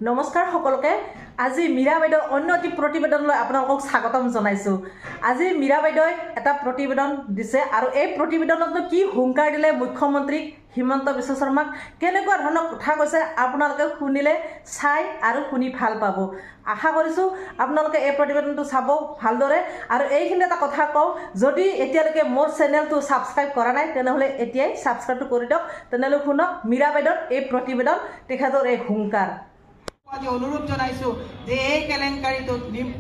নমস্কাৰ সকলোকে। আজি মীৰা বাইদেউৰ অন্য এটি প্ৰতিবেদনলৈ আপোনালোকক স্বাগতম জনাইছোঁ। আজি মীৰা বাইদেৱে এটা প্ৰতিবেদন দিছে আৰু এই প্ৰতিবেদনতনো কি হুংকাৰ দিলে মুখ্যমন্ত্ৰী হিমন্ত বিশ্ব শৰ্মাক, কেনেকুৱা ধৰণৰ কথা কৈছে আপোনালোকে শুনিলে চাই আৰু শুনি ভাল পাব। আশা কৰিছোঁ আপোনালোকে এই প্ৰতিবেদনটো চাব ভালদৰে। আৰু এইখিনি এটা কথা কওঁ, যদি এতিয়ালৈকে মোৰ চেনেলটো ছাবস্ক্ৰাইব কৰা নাই তেনেহ'লে এতিয়াই ছাবস্ক্ৰাইবটো কৰি দিয়ক। তেনেহ'লে শুনক মীৰা বাইদেউৰ এই প্ৰতিবেদন, তেখেতৰ এই হুংকাৰ। আজি অনুৰোধ জনাইছোঁ যে এই কেলেংকাৰীটো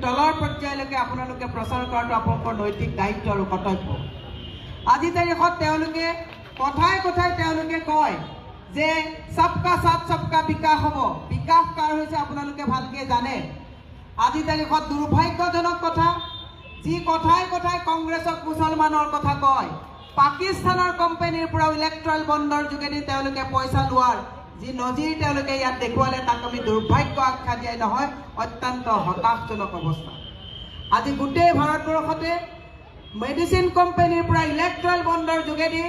তলৰ পৰ্যায়লৈকে আপোনালোকে প্ৰচাৰ কৰাটো আপোনালোকৰ নৈতিক দায়িত্ব আৰু কৰ্তব্য। আজি তাৰিখত তেওঁলোকে কথাই কথাই তেওঁলোকে কয় যে সবকা সাথ সবকা বিকাশ হ'ব। বিকাশ কাৰ হৈছে আপোনালোকে ভালকৈ জানে। আজি তাৰিখত দুৰ্ভাগ্যজনক কথা, যি কথাই কথাই কংগ্ৰেছক মুছলমানৰ কথা কয়, পাকিস্তানৰ কোম্পানীৰ পৰা ইলেক্ট্ৰল বণ্ডৰ যোগেদি তেওঁলোকে পইচা লোৱাৰ যি নজিৰ তেওঁলোকে ইয়াত দেখুৱালে, তাক আমি দুৰ্ভাগ্য আখ্যা দিয়াই নহয়, অত্যন্ত হতাশজনক অৱস্থা। আজি গোটেই ভাৰতবৰ্ষতে মেডিচিন কোম্পানীৰ পৰা ইলেক্ট্ৰল বণ্ডৰ যোগেদি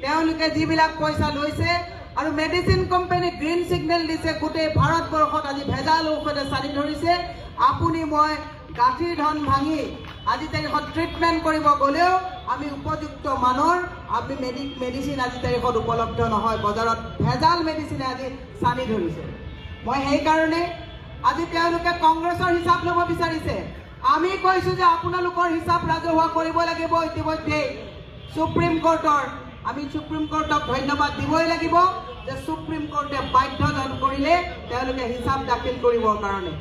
তেওঁলোকে যিবিলাক পইচা লৈছে আৰু মেডিচিন কোম্পানী গ্ৰীণ ছিগনেল দিছে, গোটেই ভাৰতবৰ্ষত আজি ভেজাল ঔষধে চালি ধৰিছে। আপুনি মই গাঁঠিৰ ধন ভাঙি আজি তাৰিখত ট্ৰিটমেণ্ট কৰিব গ'লেও আমি উপযুক্ত মানৰ আমি মেডিচিন আজি তাৰিখত উপলব্ধ নহয়। বজাৰত ভেজাল মেডিচিনে আজি চানি ধৰিছে। মই সেইকাৰণে আজি তেওঁলোকে কংগ্ৰেছৰ হিচাপ ল'ব বিচাৰিছে। আমি কৈছোঁ যে আপোনালোকৰ হিচাপ ৰাজহুৱা কৰিব লাগিব ইতিমধ্যেই। সুপ্ৰিম কোৰ্টৰ আমি সুপ্ৰিম কোৰ্টক ধন্যবাদ দিবই লাগিব যে সুপ্ৰিম কোৰ্টে বাধ্যজন কৰিলে তেওঁলোকে হিচাপ দাখিল কৰিবৰ কাৰণে।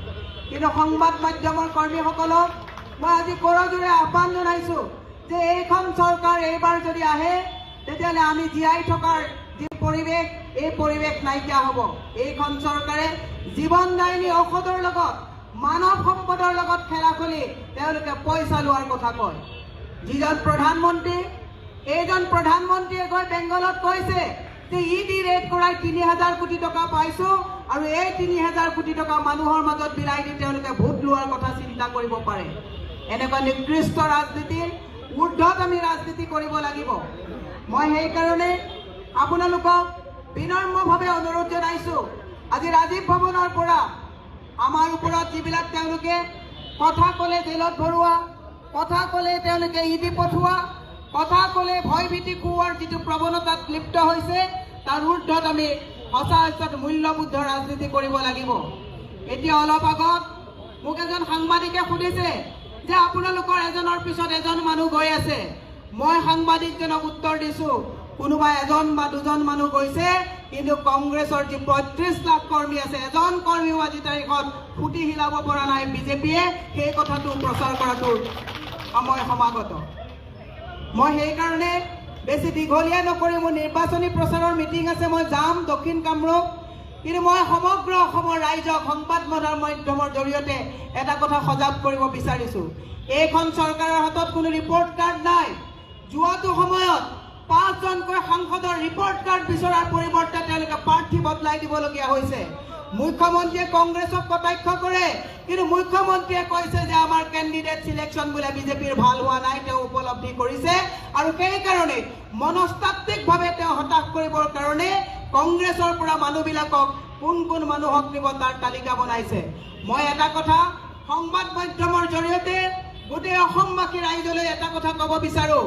কিন্তু সংবাদ মাধ্যমৰ কৰ্মীসকলক মই আজি কৰজোৰে আহ্বান জনাইছোঁ যে এইখন চৰকাৰ এইবাৰ যদি আহে তেতিয়াহ'লে আমি জীয়াই থকাৰ যি পৰিৱেশ, এই পৰিৱেশ নাইকিয়া হ'ব। এইখন চৰকাৰে জীৱনদায়িনী ঔষধৰ লগত মানৱ সম্পদৰ লগত খেলা খেলি তেওঁলোকে পইচা লোৱাৰ কথা কয়। যিজন প্ৰধানমন্ত্ৰী, এইজন প্ৰধানমন্ত্ৰীয়ে গৈ বেংগলত কৈছে যে ইডি ৰেড কৰাই ৩,০০০ কোটি টকা পাইছোঁ আৰু এই ৩,০০০ কোটি টকা মানুহৰ মাজত বিলাই দি তেওঁলোকে ভোট লোৱাৰ কথা চিন্তা কৰিব পাৰে। এনেকুৱা নিকৃষ্ট ৰাজনীতিৰ ঊৰ্ধত আমি ৰাজনীতি কৰিব লাগিব। মই সেইকাৰণে আপোনালোকক বিনম্ৰভাৱে অনুৰোধ জনাইছোঁ, আজি ৰাজীৱ ভৱনৰ পৰা আমাৰ ওপৰত যিবিলাক তেওঁলোকে কথা ক'লে জেলত ভৰোৱা, কথা ক'লে তেওঁলোকে ইডি পঠোৱা, কথা ক'লে ভয়ভীতি খুওৱাৰ যিটো প্ৰৱণতাত লিপ্ত হৈছে, তাৰ ঊৰ্ধত আমি সঁচা সঁচাত মূল্যবোধ ৰাজনীতি কৰিব লাগিব। এতিয়া অলপ আগত মোক এজন সাংবাদিকে সুধিছে যে আপোনালোকৰ এজনৰ পিছত এজন মানুহ গৈ আছে। মই সাংবাদিকজনক উত্তৰ দিছোঁ, কোনোবা এজন বা দুজন মানুহ গৈছে, কিন্তু কংগ্ৰেছৰ যি ৩৫ লাখ কৰ্মী আছে, এজন কৰ্মীও আজি তাৰিখত ফুটি হিলাব পৰা নাই বিজেপিয়ে। সেই কথাটো প্ৰচাৰ কৰাটো সময় সমাগত। মই সেইকাৰণে বেছি দীঘলীয়া নকৰি, মোৰ নিৰ্বাচনী প্ৰচাৰৰ মিটিং আছে, মই যাম দক্ষিণ কামৰূপ। কিন্তু মই সমগ্ৰ অসমৰ ৰাইজক সংবাদ মাধ্যমৰ জৰিয়তে এটা কথা সজাগ কৰিব বিচাৰিছোঁ। এইখন চৰকাৰৰ হাতত কোনো ৰিপৰ্ট কাৰ্ড নাই। যোৱাটো সময়ত ৫জনকৈ সাংসদৰ ৰিপৰ্ট কাৰ্ড বিচৰাৰ পৰিৱৰ্তে তেওঁলোকে প্ৰাৰ্থী বদলাই দিবলগীয়া হৈছে। মুখ্যমন্ত্ৰীয়ে কংগ্ৰেছক কটাক্ষ কৰে, কিন্তু মুখ্যমন্ত্ৰীয়ে কৈছে যে আমাৰ কেণ্ডিডেট চিলেকশ্যন বোলে বিজেপিৰ ভাল হোৱা নাই, তেওঁ উপলব্ধি কৰিছে আৰু সেইকাৰণে মনস্তাত্ত্বিকভাৱে তেওঁ হতাশ কৰিবৰ কাৰণে কংগ্ৰেছৰ পৰা মানুহবিলাকক কোন কোন মানুহক নিব তাৰ তালিকা বনাইছে। মই এটা কথা সংবাদ মাধ্যমৰ জৰিয়তে গোটেই অসমবাসী ৰাইজলৈ এটা কথা ক'ব বিচাৰোঁ,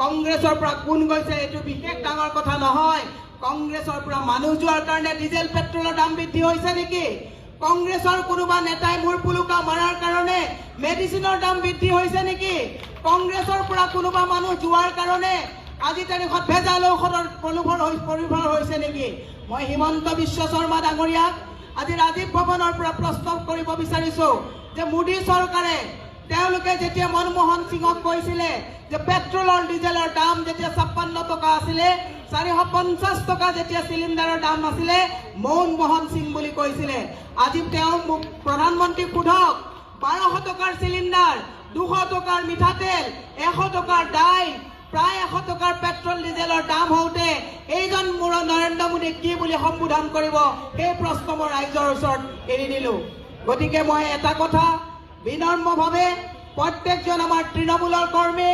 কংগ্ৰেছৰ পৰা কোন গৈছে এইটো বিশেষ ডাঙৰ কথা নহয়। কংগ্ৰেছৰ পৰা মানুহ যোৱাৰ কাৰণে ডিজেল পেট্ৰলৰ দাম বৃদ্ধি হৈছে নেকি? কংগ্ৰেছৰ কোনোবা নেতাই মূৰ পুলুকা মৰাৰ কাৰণে মেডিচিনৰ দাম বৃদ্ধি হৈছে নেকি? কংগ্ৰেছৰ পৰা কোনোবা মানুহ যোৱাৰ কাৰণে আজি তাৰিখত ভেজাল ঔষধৰ পৰিভৰ হৈছে নেকি? মই হিমন্ত বিশ্ব শৰ্মা ডাঙৰীয়াক আজি ৰাজীৱ ভৱনৰ পৰা প্ৰশ্ন কৰিব বিচাৰিছোঁ যে মোদী চৰকাৰে তেওঁলোকে যেতিয়া মনমোহন সিঙক কৈছিলে যে পেট্ৰলৰ ডিজেলৰ দাম যেতিয়া ৫৬ টকা আছিলে, ৪৫০ টকা যেতিয়া চিলিণ্ডাৰৰ দাম আছিলে, মনমোহন সিং বুলি কৈছিলে। আজি তেওঁ মোক প্ৰধানমন্ত্ৰীক সোধক, ১২০০ টকাৰ চিলিণ্ডাৰ, ২০০ টকাৰ মিঠাতেল, ১০০ টকাৰ দাইল, প্ৰায় ১০০ টকাৰ পেট্ৰল ডিজেলৰ দাম হওঁতে এইজন মোৰ নৰেন্দ্ৰ মোদীক কি বুলি সম্বোধন কৰিব, সেই প্ৰশ্ন মই ৰাইজৰ ওচৰত এৰি দিলোঁ। গতিকে মই এটা কথা বিনম্ৰভাৱে প্ৰত্যেকজন আমাৰ তৃণমূলৰ কৰ্মী,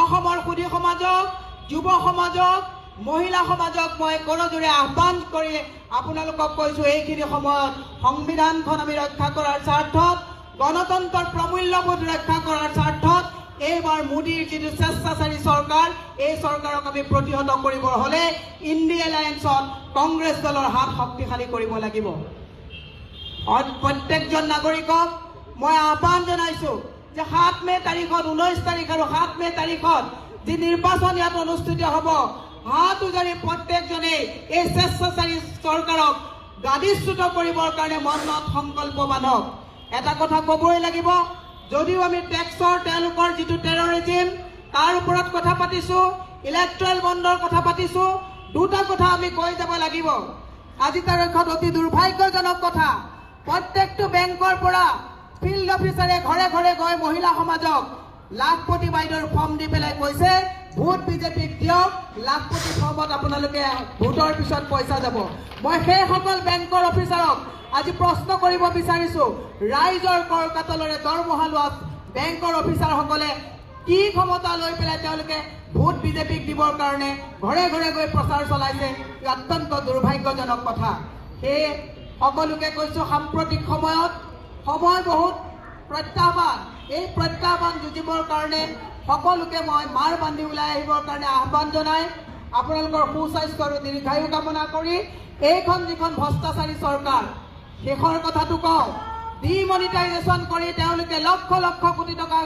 অসমৰ সুধী সমাজক, যুৱ সমাজক মহিলা সমাজক মই কৰজোৰে আহ্বান কৰি আপোনালোকক কৈছোঁ, এইখিনি সময়ত সংবিধানখন আমি ৰক্ষা কৰাৰ স্বাৰ্থত, গণতন্ত্ৰৰ প্ৰমূল্যবোধ ৰক্ষা কৰাৰ স্বাৰ্থত এইবাৰ মোদীৰ যিটো স্বেচ্ছাচাৰী চৰকাৰ, এই চৰকাৰক আমি প্ৰতিহত কৰিবৰ হ'লে ইণ্ডি এলায়েন্সত কংগ্ৰেছ দলৰ হাত শক্তিশালী কৰিব লাগিব। প্ৰত্যেকজন নাগৰিকক মই আহ্বান জনাইছোঁ যে 7 মে' তাৰিখত, 19 তাৰিখ আৰু 7 মে' তাৰিখত যি নিৰ্বাচন ইয়াত অনুষ্ঠিত হ'ব, হাত উজাৰি প্ৰত্যেকজনে এই স্বেচ্ছাচাৰী চৰকাৰক গাদীচ্যুত কৰিবৰ কাৰণে মনত সংকল্প বান্ধক। এটা কথা ক'বই লাগিব, যদিও আমি টেক্সৰ তেওঁলোকৰ যিটো টেৰৰিজিম তাৰ ওপৰত কথা পাতিছোঁ, ইলেক্ট্ৰেল বণ্ডৰ কথা পাতিছোঁ, দুটা কথা আমি কৈ যাব লাগিব। আজি তাৰিখত অতি দুৰ্ভাগ্যজনক কথা, প্ৰত্যেকটো বেংকৰ পৰা ফিল্ড অফিচাৰে ঘৰে ঘৰে গৈ মহিলা সমাজক লাখপতি বাইদেউৰ ফৰ্ম দি পেলাই কৈছে, ভোট বিজেপিক দিয়ক, লাখপতি ফৰ্মত আপোনালোকে ভোটৰ পিছত পইচা যাব। মই সেইসকল বেংকৰ অফিচাৰক আজি প্ৰশ্ন কৰিব বিচাৰিছোঁ, ৰাইজৰ কৰ কাটলেৰে দৰমহা লোৱা বেংকৰ অফিচাৰসকলে কি ক্ষমতা লৈ পেলাই তেওঁলোকে ভোট বিজেপিক দিবৰ কাৰণে ঘৰে ঘৰে গৈ প্ৰচাৰ চলাইছে, অত্যন্ত দুৰ্ভাগ্যজনক কথা। সেয়ে সকলোকে কৈছোঁ, সাম্প্ৰতিক সময়ত সময় বহুত প্ৰত্যাহ্বান, এই প্ৰত্যাহ্বান যুঁজিবৰ কাৰণে সকলোকে মই মাৰ বান্ধি ওলাই আহিবৰ কাৰণে আহ্বান জনাই আপোনালোকৰ সুস্বাস্থ্য আৰু দীৰ্ঘায়ু কামনা কৰি এইখন যিখন ভ্ৰষ্টাচাৰী চৰকাৰ, শেষৰ কথাটো কওঁ, ডিমনিটাইজেশ্যন কৰি তেওঁলোকে লক্ষ লক্ষ কোটি টকা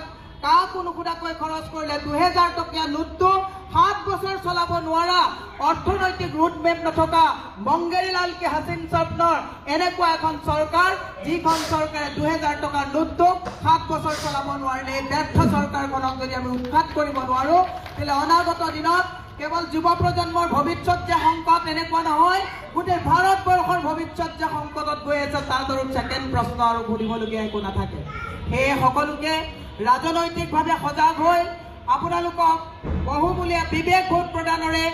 কাকো নুসুধাকৈ খৰচ কৰিলে। 2000 টকীয়া নোটটো 7 বছৰ চলাব নোৱাৰা, অৰ্থনৈতিক ৰোডমেপ নথকা মংগেৰীলাল কে হাছিন স্বপ্নৰ এনেকুৱা এখন চৰকাৰ, যিখন চৰকাৰে 2000 টকাৰ নোটটোক 7 বছৰ চলাব নোৱাৰিলে। এই ব্যৰ্থ চৰকাৰখনক যদি আমি উৎখাত কৰিব নোৱাৰোঁ, তেতিয়াহ'লে অনাগত দিনত কেৱল যুৱ প্ৰজন্মৰ ভৱিষ্যত যে সংকট, এনেকুৱা নহয়, গোটেই ভাৰতবৰ্ষৰ ভৱিষ্যত যে সংকটত গৈ আছে, তাৰ দৰে ছেকেণ্ড প্ৰশ্ন আৰু সুধিবলগীয়া একো নাথাকে। সেয়ে সকলোকে ৰাজনৈতিকভাৱে সজাগ হৈ আপোনালোকক বহুমূলীয়া বিবেক ভোট প্ৰদানেৰে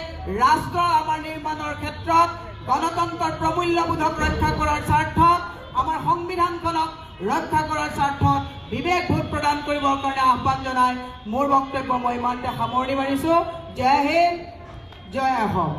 ৰাষ্ট্ৰ আমাৰ নিৰ্মাণৰ ক্ষেত্ৰত গণতন্ত্ৰৰ প্ৰমূল্যবোধক ৰক্ষা কৰাৰ স্বাৰ্থত, আমাৰ সংবিধানখনক ৰক্ষা কৰাৰ স্বাৰ্থত বিবেক ভোট প্ৰদান কৰিবৰ কাৰণে আহ্বান জনাই মোৰ বক্তব্য মই ইমানতে সামৰণি মাৰিছোঁ। জয় হিন্দ, জয় অসম।